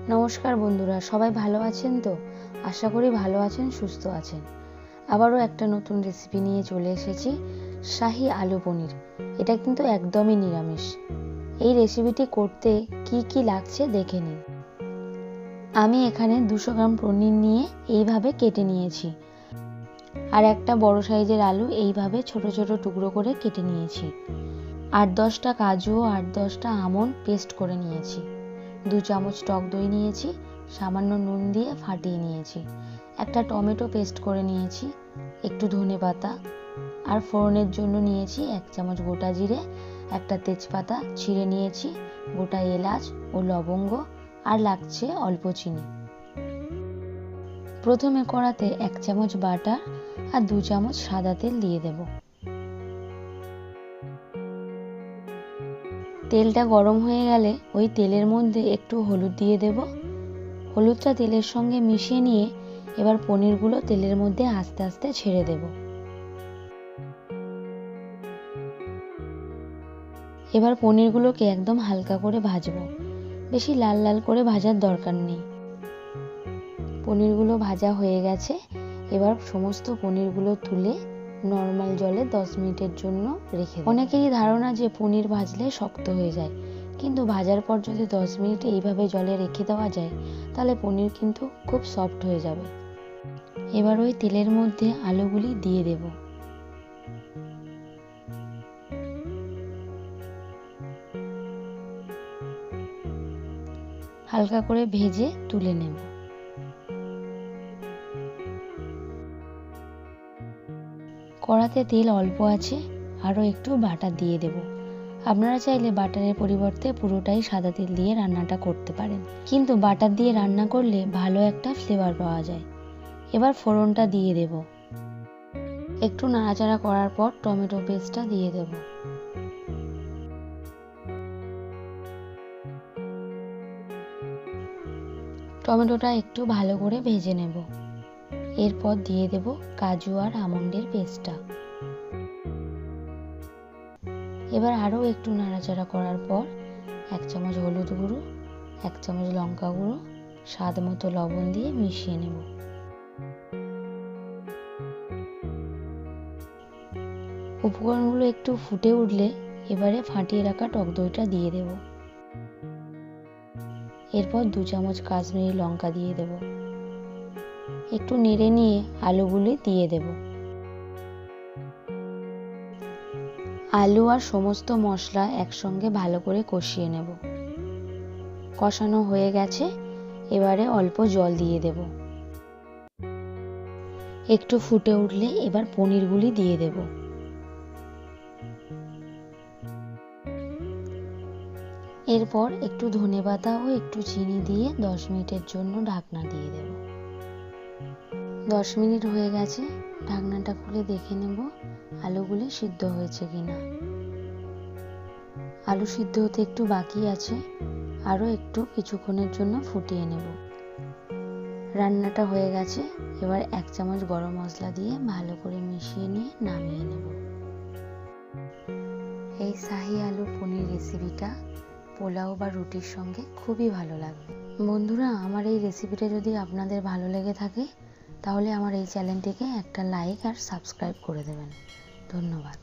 নমস্কার বন্ধুরা, সবাই ভালো আছেন তো? আশা করি ভালো আছেন, সুস্থ আছেন। আবারও একটা নতুন রেসিপি নিয়ে চলে এসেছি, শাহী আলু পনির। এটা কিন্তু একদমই নিরামিষ। এই রেসিপিটি করতে কি কি লাগছে দেখে নিন। আমি এখানে 200 গ্রাম পনির নিয়ে এইভাবে কেটে নিয়েছি, আর একটা বড় সাইজের আলু এইভাবে ছোট ছোট টুকরো করে কেটে নিয়েছি। 8-10টা কাজু ও 8-10টা আমন্ড পেস্ট করে নিয়েছি। 2 চামচ টক দই নিয়েছি, সামান্য নুন দিয়ে ফাটিয়ে নিয়েছি। একটা টমেটো পেস্ট করে নিয়েছি, একটু ধনেপাতা, আর ফোড়নের জন্য নিয়েছি 1 চামচ গোটা জিরে, একটা তেজপাতা ছিঁড়ে নিয়েছি, গোটা এলাচ ও লবঙ্গ, আর লাগছে অল্প চিনি। প্রথমে কড়াতে 1 চামচ বাটার আর 2 চামচ সাদা তেল দিয়ে দেব। তেলটা গরম হয়ে গেলে ওই তেলের মধ্যে একটু হলুদ দিয়ে দেব। হলুদটা তেলের সঙ্গে মিশিয়ে নিয়ে এবার পনিরগুলো তেলের মধ্যে আস্তে আস্তে ছেড়ে দেব। এবার পনিরগুলোকে একদম হালকা করে ভাজবো, বেশি লাল লাল করে ভাজার দরকার নেই। পনিরগুলো ভাজা হয়ে গেছে। এবার সমস্ত পনিরগুলো তুলে নর্মাল জলে 10 মিনিটের জন্য রেখে দেব। অনেকেরই ধারণা যে পনির ভাজলে শক্ত হয়ে যায়, কিন্তু ভাজার পর যদি 10 মিনিট এইভাবে জলে রেখে দেওয়া যায় তাহলে পনির কিন্তু খুব সফট হয়ে যাবে। এবার ওই তেলের মধ্যে আলুগুলি দিয়ে দেব। হালকা করে ভেজে তুলে নেব। কড়াতে তেল অল্প আছে, আরও একটু বাটার দিয়ে দেব। আপনারা চাইলে বাটারের পরিবর্তে পুরোটাই সাদা তেল দিয়ে রান্নাটা করতে পারেন, কিন্তু বাটার দিয়ে রান্না করলে ভালো একটা ফ্লেভার পাওয়া যায়। এবার ফোড়নটা দিয়ে দেব। একটু নাড়াচাড়া করার পর টমেটো পেস্টটা দিয়ে দেব। টমেটোটা একটু ভালো করে ভেজে নেব। এরপর দিয়ে দেব কাজু আর আমন্ডের পেস্টটা। এবার আরও একটু নাড়াচাড়া করার পর 1 চামচ হলুদ গুঁড়ো, 1 চামচ লঙ্কা গুঁড়ো, স্বাদ মতো লবণ দিয়ে মিশিয়ে নেব। উপকরণগুলো একটু ফুটে উঠলে এবারে ফাটিয়ে রাখা টক দইটা দিয়ে দেব। এরপর 2 চামচ কাশ্মীরি লঙ্কা দিয়ে দেব। একটু নেড়ে নিয়ে আলুগুলি দিয়ে দেব। আলু আর সমস্ত মশলা একসঙ্গে ভালো করে কষিয়ে নেব। কষানো হয়ে গেছে, এবারে অল্প জল দিয়ে দেব। একটু ফুটে উঠলে এবার পনিরগুলি দিয়ে দেব। এরপর একটু ধনেপাতা ও একটু চিনি দিয়ে 10 মিনিটের জন্য ঢাকনা দিয়ে দেব। 10 মিনিট হয়ে গেছে, ঢাকনাটা খুলে দেখে নেব আলুগুলি সিদ্ধ হয়েছে কিনা। আলু সিদ্ধ হতে একটু বাকি আছে, আরও একটু কিছুক্ষণের জন্য ফুটিয়ে নেব। রান্নাটা হয়ে গেছে, এবার 1 চামচ গরম মশলা দিয়ে ভালো করে মিশিয়ে নিয়ে নামিয়ে নেব। এই শাহী আলু পনির রেসিপিটা পোলাও বা রুটির সঙ্গে খুবই ভালো লাগবে। বন্ধুরা, আমার এই রেসিপিটা যদি আপনাদের ভালো লেগে থাকে তাহলে আমার এই চ্যানেলটিকে একটা লাইক আর সাবস্ক্রাইব করে দেবেন। ধন্যবাদ।